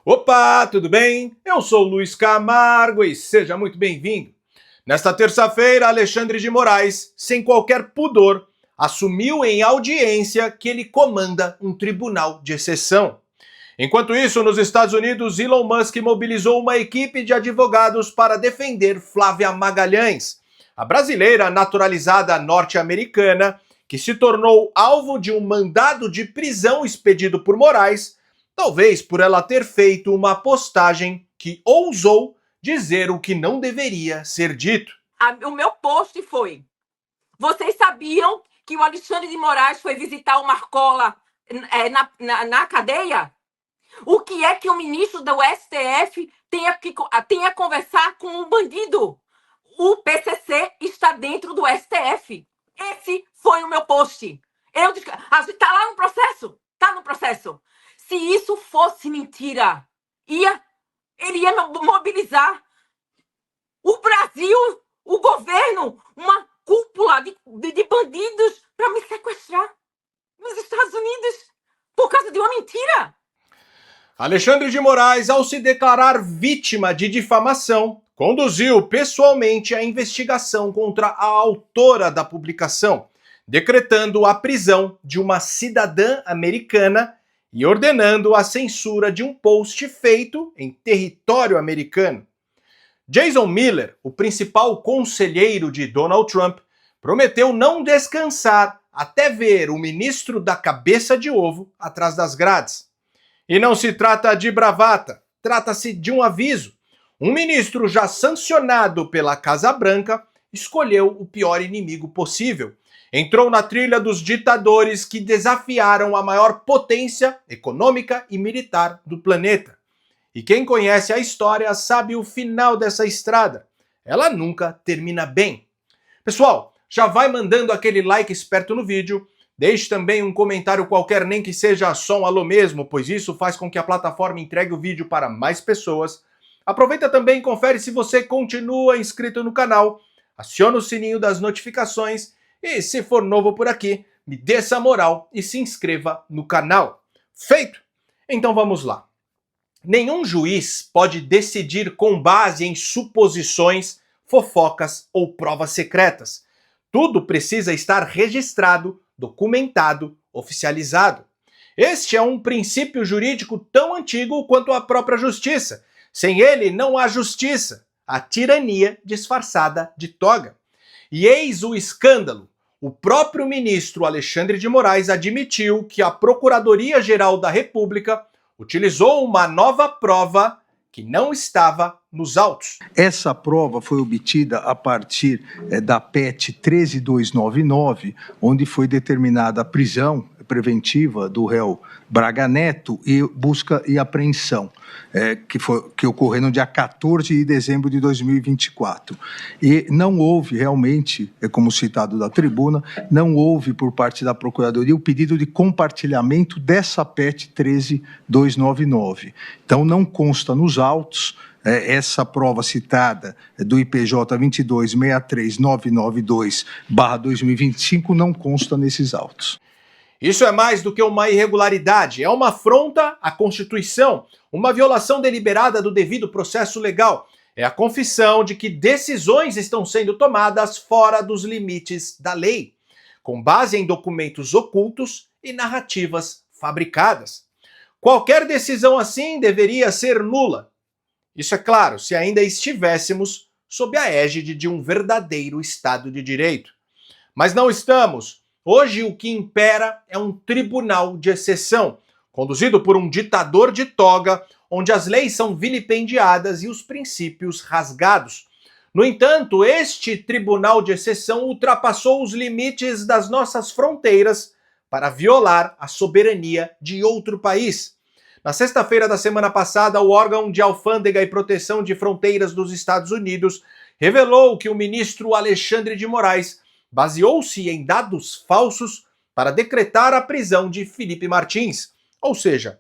Opa, tudo bem? Eu sou o Luiz Camargo e seja muito bem-vindo. Nesta terça-feira, Alexandre de Moraes, sem qualquer pudor, assumiu em audiência que ele comanda um tribunal de exceção. Enquanto isso, nos Estados Unidos, Elon Musk mobilizou uma equipe de advogados para defender Flávia Magalhães, a brasileira naturalizada norte-americana que se tornou alvo de um mandado de prisão expedido por Moraes, talvez por ela ter feito uma postagem que ousou dizer o que não deveria ser dito. O meu post foi: vocês sabiam que o Alexandre de Moraes foi visitar o Marcola na cadeia? O que é que o ministro do STF tem a conversar com um bandido? O PCC está dentro do STF. Esse foi o meu post. Tá lá no processo? Tá no processo. Se isso fosse mentira, ele ia mobilizar o Brasil, o governo, uma cúpula de bandidos para me sequestrar nos Estados Unidos por causa de uma mentira. Alexandre de Moraes, ao se declarar vítima de difamação, conduziu pessoalmente a investigação contra a autora da publicação, decretando a prisão de uma cidadã americana e ordenando a censura de um post feito em território americano. Jason Miller, o principal conselheiro de Donald Trump, prometeu não descansar até ver o ministro da cabeça de ovo atrás das grades. E não se trata de bravata, trata-se de um aviso. Um ministro já sancionado pela Casa Branca escolheu o pior inimigo possível. Entrou na trilha dos ditadores que desafiaram a maior potência econômica e militar do planeta. E quem conhece a história sabe o final dessa estrada. Ela nunca termina bem. Pessoal, já vai mandando aquele like esperto no vídeo. Deixe também um comentário qualquer, nem que seja só um alô mesmo, pois isso faz com que a plataforma entregue o vídeo para mais pessoas. Aproveita também e confere se você continua inscrito no canal. Aciona o sininho das notificações e, se for novo por aqui, me dê essa moral e se inscreva no canal. Feito? Então vamos lá. Nenhum juiz pode decidir com base em suposições, fofocas ou provas secretas. Tudo precisa estar registrado, documentado, oficializado. Este é um princípio jurídico tão antigo quanto a própria justiça. Sem ele, não há justiça. A tirania disfarçada de toga. E eis o escândalo. O próprio ministro Alexandre de Moraes admitiu que a Procuradoria-Geral da República utilizou uma nova prova que não estava nos autos. Essa prova foi obtida a partir da PET 13299, onde foi determinada a prisão preventiva do réu Braga Neto e busca e apreensão, que ocorreu no dia 14 de dezembro de 2024. E não houve realmente, como citado da tribuna, não houve por parte da Procuradoria o pedido de compartilhamento dessa PET 13299. Então não consta nos autos essa prova citada do IPJ 2263992/2025 não consta nesses autos. Isso é mais do que uma irregularidade, é uma afronta à Constituição, uma violação deliberada do devido processo legal. É a confissão de que decisões estão sendo tomadas fora dos limites da lei, com base em documentos ocultos e narrativas fabricadas. Qualquer decisão assim deveria ser nula. Isso é claro, se ainda estivéssemos sob a égide de um verdadeiro Estado de Direito. Mas não estamos. Hoje o que impera é um tribunal de exceção, conduzido por um ditador de toga, onde as leis são vilipendiadas e os princípios rasgados. No entanto, este tribunal de exceção ultrapassou os limites das nossas fronteiras para violar a soberania de outro país. Na sexta-feira da semana passada, o órgão de alfândega e proteção de fronteiras dos Estados Unidos revelou que o ministro Alexandre de Moraes baseou-se em dados falsos para decretar a prisão de Felipe Martins. Ou seja,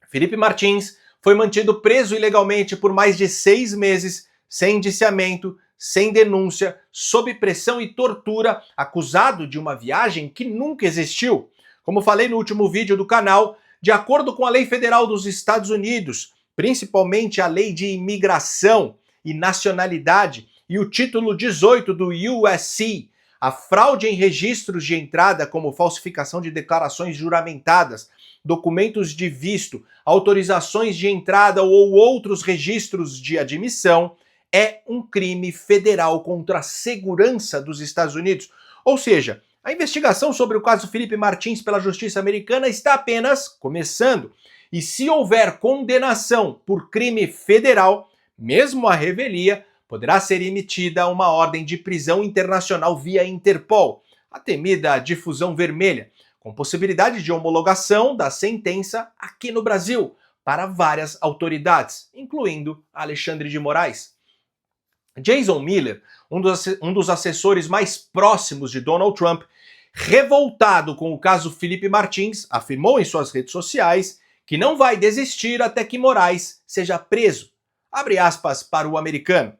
Felipe Martins foi mantido preso ilegalmente por mais de 6 meses, sem indiciamento, sem denúncia, sob pressão e tortura, acusado de uma viagem que nunca existiu. Como falei no último vídeo do canal, De acordo com a lei federal dos Estados Unidos, principalmente a lei de imigração e nacionalidade e o título 18 do USC, a fraude em registros de entrada, como falsificação de declarações juramentadas, documentos de visto, autorizações de entrada ou outros registros de admissão, é um crime federal contra a segurança dos Estados Unidos. Ou seja, a investigação sobre o caso Felipe Martins pela justiça americana está apenas começando. E se houver condenação por crime federal, mesmo a revelia, poderá ser emitida uma ordem de prisão internacional via Interpol, a temida difusão vermelha, com possibilidade de homologação da sentença aqui no Brasil para várias autoridades, incluindo Alexandre de Moraes. Jason Miller, um dos assessores mais próximos de Donald Trump, revoltado com o caso Felipe Martins, afirmou em suas redes sociais que não vai desistir até que Moraes seja preso. Abre aspas para o americano.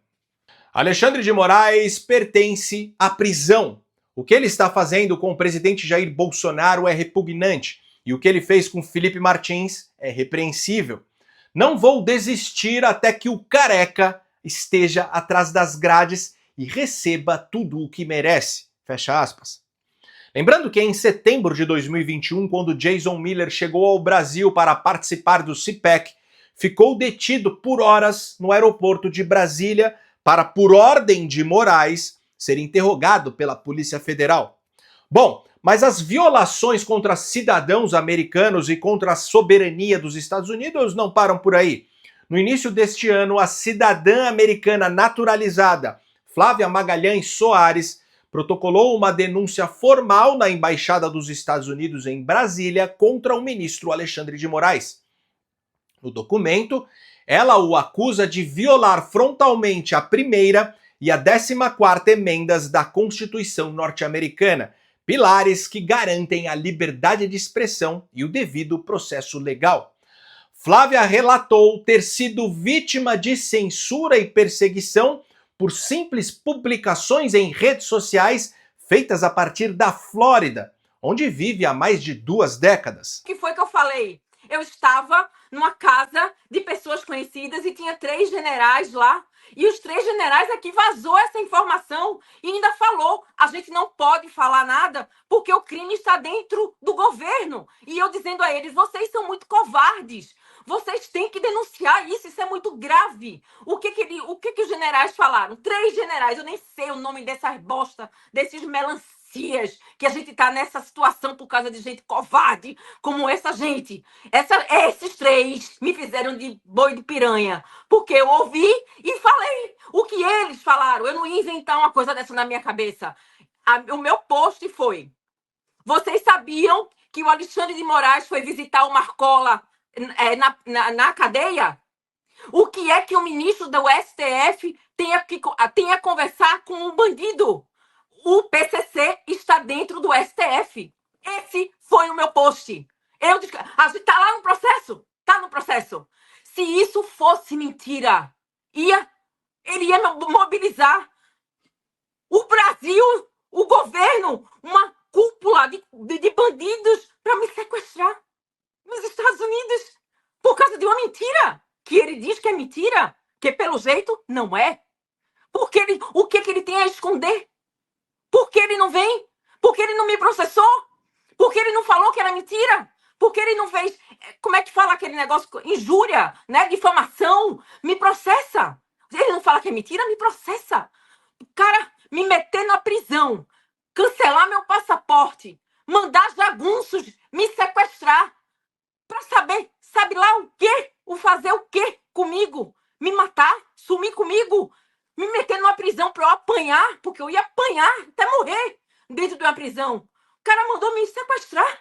Alexandre de Moraes pertence à prisão. O que ele está fazendo com o presidente Jair Bolsonaro é repugnante e o que ele fez com Felipe Martins é repreensível. Não vou desistir até que o careca esteja atrás das grades e receba tudo o que merece. Fecha aspas. Lembrando que em setembro de 2021, quando Jason Miller chegou ao Brasil para participar do CPAC, ficou detido por horas no aeroporto de Brasília para, por ordem de Moraes, ser interrogado pela Polícia Federal. Bom, mas as violações contra cidadãos americanos e contra a soberania dos Estados Unidos não param por aí. No início deste ano, a cidadã americana naturalizada Flávia Magalhães Soares protocolou uma denúncia formal na Embaixada dos Estados Unidos em Brasília contra o ministro Alexandre de Moraes. No documento, ela o acusa de violar frontalmente a primeira e a 14ª emendas da Constituição norte-americana, pilares que garantem a liberdade de expressão e o devido processo legal. Flávia relatou ter sido vítima de censura e perseguição por simples publicações em redes sociais feitas a partir da Flórida, onde vive há mais de 2 décadas. O que foi que eu falei? Eu estava numa casa de pessoas conhecidas e tinha 3 generais lá. E os 3 generais aqui vazou essa informação e ainda falou, a gente não pode falar nada porque o crime está dentro do governo. E eu dizendo a eles, vocês são muito covardes. Vocês têm que denunciar isso é muito grave. O que os generais falaram? 3 generais, eu nem sei o nome dessas bosta, desses melancias, que a gente tá nessa situação por causa de gente covarde, como essa gente. Esses 3 me fizeram de boi de piranha, porque eu ouvi e falei o que eles falaram. Eu não ia inventar uma coisa dessa na minha cabeça. O meu post foi, vocês sabiam que o Alexandre de Moraes foi visitar o Marcola na cadeia? O que é que o ministro do STF tem a conversar com um bandido? O PCC está dentro do STF. Esse foi o meu post. A gente tá lá no processo? Tá no processo. Se isso fosse mentira, ele ia mobilizar o Brasil, o governo, uma cúpula de bandidos para me sequestrar nos Estados Unidos por causa de uma mentira que ele diz que é mentira, que pelo jeito não é. Porque o que ele tem a esconder? Por que ele não vem? Por que ele não me processou? Por que ele não falou que era mentira? Por que ele não fez, como é que fala aquele negócio, injúria, né, difamação? Me processa. Ele não fala que é mentira, me processa. O cara me meter na prisão, cancelar meu passaporte, mandar jagunços me sequestrar para saber, sabe lá o quê? Fazer o quê comigo? Me matar? Sumir comigo? Me meter numa prisão para eu apanhar? Porque eu ia apanhar até morrer dentro de uma prisão. O cara mandou me sequestrar.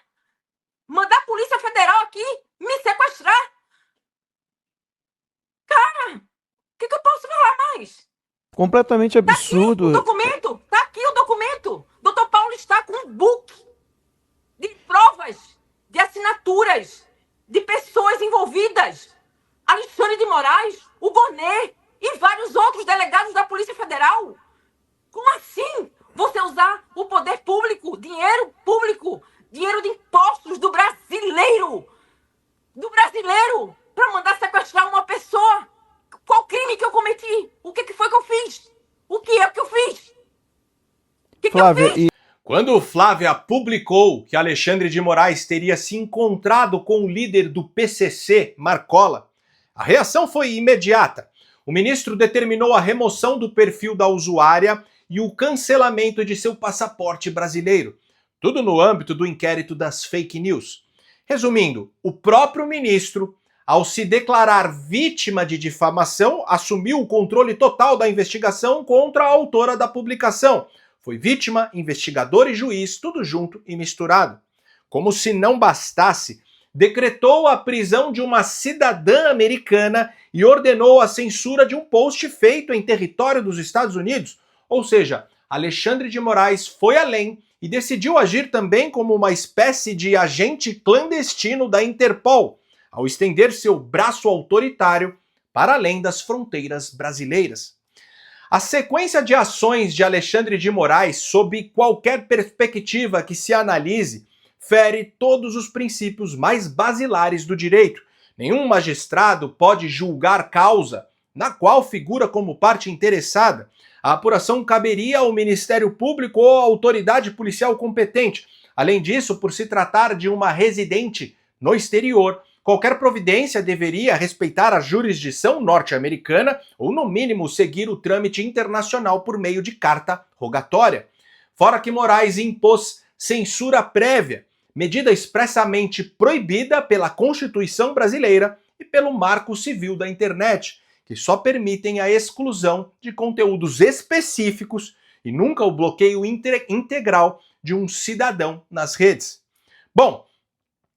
Mandar a Polícia Federal aqui me sequestrar. Cara, o que eu posso falar mais? Completamente absurdo. Tá aqui o documento. Dr. Paulo está com um book de provas, de assinaturas, de pessoas envolvidas. Alexandre de Moraes, o Bonet e vários outros delegados da Polícia Federal. Como assim? Você usar o poder público, dinheiro de impostos do brasileiro do brasileiro para mandar sequestrar uma pessoa? Qual crime que eu cometi? O que foi que eu fiz? O que é que eu fiz? O que eu Flávia, fiz? Quando Flávia publicou que Alexandre de Moraes teria se encontrado com o líder do PCC, Marcola, a reação foi imediata. O ministro determinou a remoção do perfil da usuária e o cancelamento de seu passaporte brasileiro. Tudo no âmbito do inquérito das fake news. Resumindo, o próprio ministro, ao se declarar vítima de difamação, assumiu o controle total da investigação contra a autora da publicação. Foi vítima, investigador e juiz, tudo junto e misturado. Como se não bastasse, decretou a prisão de uma cidadã americana e ordenou a censura de um post feito em território dos Estados Unidos. Ou seja, Alexandre de Moraes foi além e decidiu agir também como uma espécie de agente clandestino da Interpol, ao estender seu braço autoritário para além das fronteiras brasileiras. A sequência de ações de Alexandre de Moraes, sob qualquer perspectiva que se analise, fere todos os princípios mais basilares do direito. Nenhum magistrado pode julgar causa na qual figura como parte interessada. A apuração caberia ao Ministério Público ou à autoridade policial competente. Além disso, por se tratar de uma residente no exterior, qualquer providência deveria respeitar a jurisdição norte-americana ou, no mínimo, seguir o trâmite internacional por meio de carta rogatória. Fora que Moraes impôs censura prévia, medida expressamente proibida pela Constituição brasileira e pelo Marco Civil da Internet, que só permitem a exclusão de conteúdos específicos e nunca o bloqueio integral de um cidadão nas redes. Bom,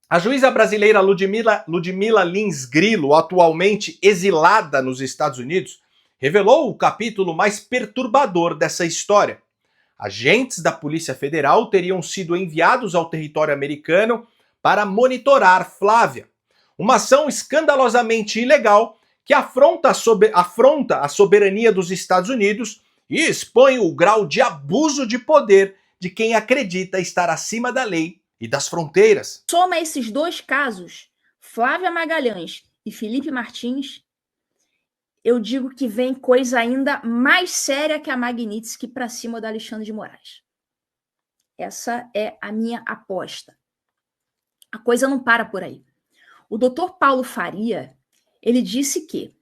a juíza brasileira Ludmila Lins Grillo, atualmente exilada nos Estados Unidos, revelou o capítulo mais perturbador dessa história. Agentes da Polícia Federal teriam sido enviados ao território americano para monitorar Flávia. Uma ação escandalosamente ilegal que afronta a soberania dos Estados Unidos e expõe o grau de abuso de poder de quem acredita estar acima da lei e das fronteiras. Soma esses dois casos, Flávia Magalhães e Felipe Martins, eu digo que vem coisa ainda mais séria que a Magnitsky para cima do Alexandre de Moraes. Essa é a minha aposta. A coisa não para por aí. O doutor Paulo Faria, ele disse que,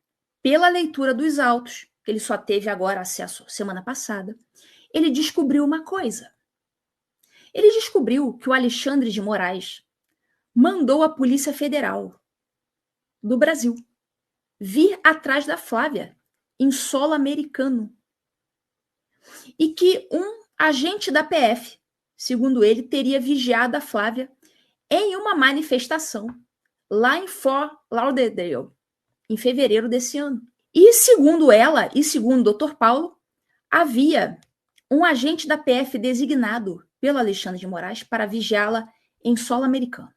pela leitura dos autos, que ele só teve agora acesso semana passada, ele descobriu uma coisa. Ele descobriu que o Alexandre de Moraes mandou a Polícia Federal do Brasil vir atrás da Flávia em solo americano. E que um agente da PF, segundo ele, teria vigiado a Flávia em uma manifestação lá em Fort Lauderdale, em fevereiro desse ano. E segundo ela, e segundo o Dr. Paulo, havia um agente da PF designado pelo Alexandre de Moraes para vigiá-la em solo americano.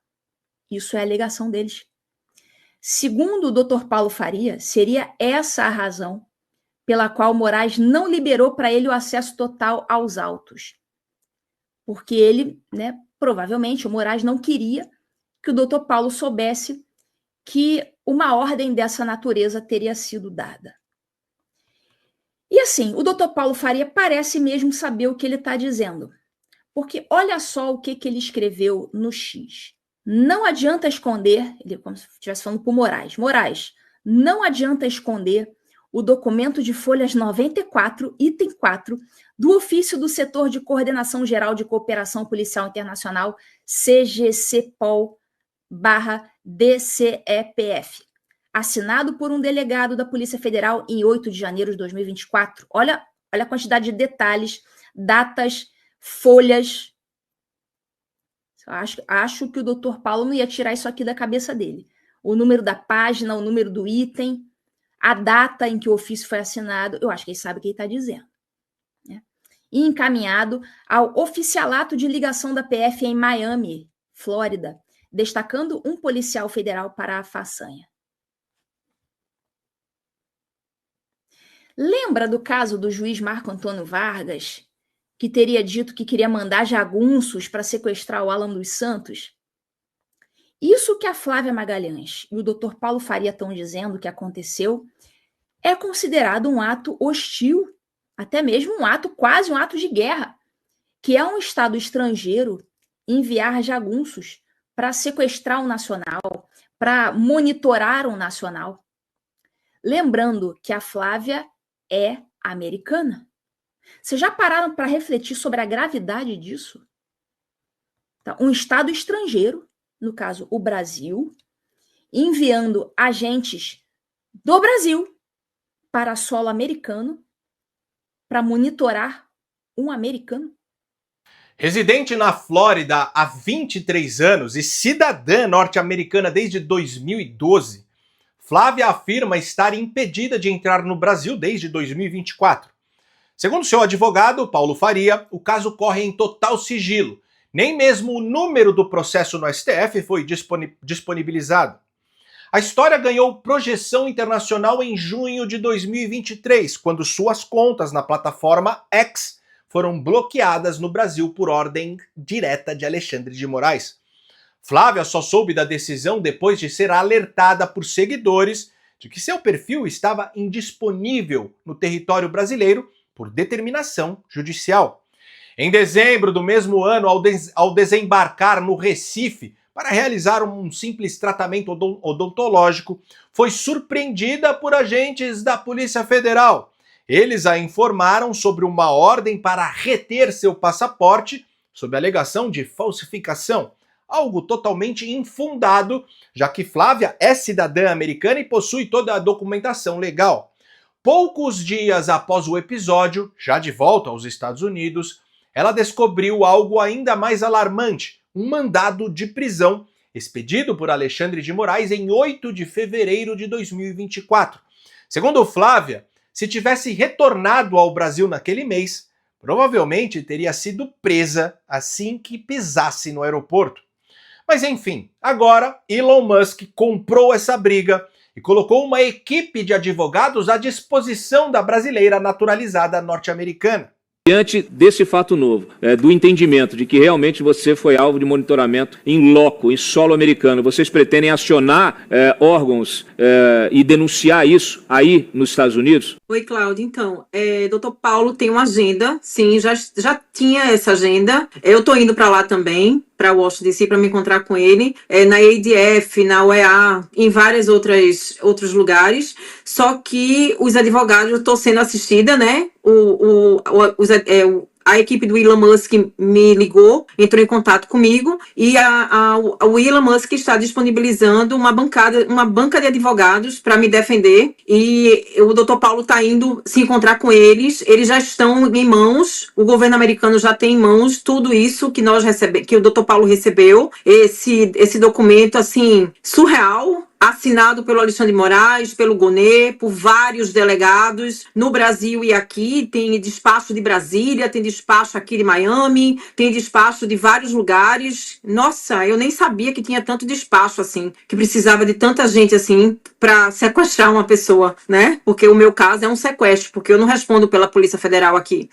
Isso é a alegação deles. Segundo o Dr. Paulo Faria, seria essa a razão pela qual Moraes não liberou para ele o acesso total aos autos. Porque ele, provavelmente, o Moraes não queria que o Dr. Paulo soubesse que uma ordem dessa natureza teria sido dada. E assim, o Dr. Paulo Faria parece mesmo saber o que ele está dizendo. Porque olha só o que ele escreveu no X. Não adianta esconder, ele como se estivesse falando para o Moraes. Moraes, não adianta esconder o documento de folhas 94, item 4, do ofício do Setor de Coordenação Geral de Cooperação Policial Internacional, CGCPOL/DCEPF, assinado por um delegado da Polícia Federal em 8 de janeiro de 2024. Olha a quantidade de detalhes, datas, folhas. Acho que o doutor Paulo não ia tirar isso aqui da cabeça dele. O número da página, o número do item, a data em que o ofício foi assinado, eu acho que ele sabe o que ele está dizendo. E encaminhado ao oficialato de ligação da PF em Miami, Flórida, destacando um policial federal para a façanha. Lembra do caso do juiz Marco Antônio Vargas, que teria dito que queria mandar jagunços para sequestrar o Alan dos Santos? Isso que a Flávia Magalhães e o Dr. Paulo Faria estão dizendo que aconteceu é considerado um ato hostil, até mesmo quase um ato de guerra, que é um Estado estrangeiro enviar jagunços para sequestrar um nacional, para monitorar um nacional. Lembrando que a Flávia é americana. Vocês já pararam para refletir sobre a gravidade disso? Tá? Um Estado estrangeiro, no caso o Brasil, enviando agentes do Brasil para solo americano para monitorar um americano. Residente na Flórida há 23 anos e cidadã norte-americana desde 2012, Flávia afirma estar impedida de entrar no Brasil desde 2024. Segundo seu advogado, Paulo Faria, o caso corre em total sigilo. Nem mesmo o número do processo no STF foi disponibilizado. A história ganhou projeção internacional em junho de 2023, quando suas contas na plataforma X foram bloqueadas no Brasil por ordem direta de Alexandre de Moraes. Flávia só soube da decisão depois de ser alertada por seguidores de que seu perfil estava indisponível no território brasileiro por determinação judicial. Em dezembro do mesmo ano, ao desembarcar no Recife para realizar um simples tratamento odontológico, foi surpreendida por agentes da Polícia Federal. Eles a informaram sobre uma ordem para reter seu passaporte sob a alegação de falsificação, algo totalmente infundado, já que Flávia é cidadã americana e possui toda a documentação legal. Poucos dias após o episódio, já de volta aos Estados Unidos, ela descobriu algo ainda mais alarmante, um mandado de prisão expedido por Alexandre de Moraes em 8 de fevereiro de 2024. Segundo Flávia, se tivesse retornado ao Brasil naquele mês, provavelmente teria sido presa assim que pisasse no aeroporto. Mas enfim, agora Elon Musk comprou essa briga e colocou uma equipe de advogados à disposição da brasileira naturalizada norte-americana. Diante desse fato novo, do entendimento de que realmente você foi alvo de monitoramento em loco, em solo americano, vocês pretendem acionar órgãos e denunciar isso aí nos Estados Unidos? Oi, Cláudia. Então, Dr. Paulo tem uma agenda, sim, já tinha essa agenda. Eu estou indo para lá também, para Washington DC, para me encontrar com ele, na ADF, na UEA, em vários outros lugares. Só que os advogados, eu estou sendo assistida, né? A equipe do Elon Musk me ligou, entrou em contato comigo e o Elon Musk está disponibilizando uma banca de advogados para me defender e o Dr. Paulo está indo se encontrar com eles já estão em mãos, o governo americano já tem em mãos tudo isso que que o Dr. Paulo recebeu, esse documento assim, surreal, assinado pelo Alexandre de Moraes, pelo Gonê, por vários delegados no Brasil e aqui. Tem despacho de Brasília, tem despacho aqui de Miami, tem despacho de vários lugares. Nossa, eu nem sabia que tinha tanto despacho assim, que precisava de tanta gente assim para sequestrar uma pessoa, né? Porque o meu caso é um sequestro, porque eu não respondo pela Polícia Federal aqui.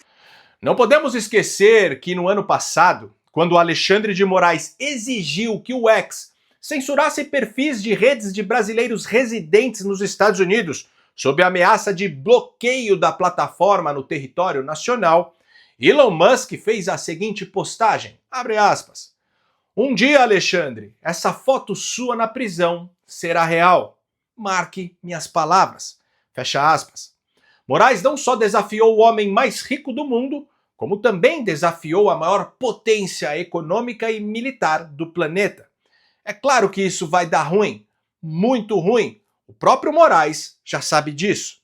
Não podemos esquecer que no ano passado, quando Alexandre de Moraes exigiu que o X censurasse perfis de redes de brasileiros residentes nos Estados Unidos, sob a ameaça de bloqueio da plataforma no território nacional, Elon Musk fez a seguinte postagem, abre aspas, "Um dia, Alexandre, essa foto sua na prisão será real. Marque minhas palavras." Fecha aspas. Moraes não só desafiou o homem mais rico do mundo, como também desafiou a maior potência econômica e militar do planeta. É claro que isso vai dar ruim, muito ruim. O próprio Moraes já sabe disso.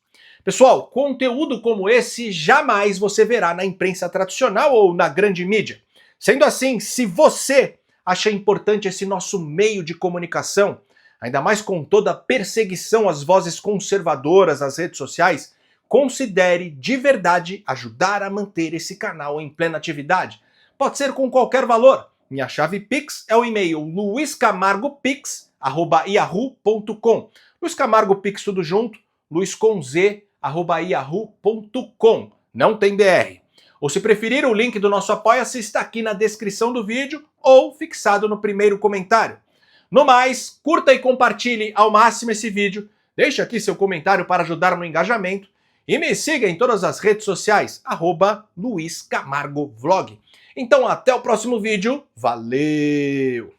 Pessoal, conteúdo como esse jamais você verá na imprensa tradicional ou na grande mídia. Sendo assim, se você acha importante esse nosso meio de comunicação, ainda mais com toda a perseguição às vozes conservadoras nas redes sociais, considere de verdade ajudar a manter esse canal em plena atividade. Pode ser com qualquer valor. Minha chave Pix é o e-mail luiscamargopix@yahoo.com. Luiz Camargo Pix tudo junto, luisconz@yahoo.com. Não tem BR. Ou se preferir, o link do nosso Apoia-se está aqui na descrição do vídeo ou fixado no primeiro comentário. No mais, curta e compartilhe ao máximo esse vídeo, deixe aqui seu comentário para ajudar no engajamento e me siga em todas as redes sociais, @LuizCamargoVlog. Então até o próximo vídeo, valeu!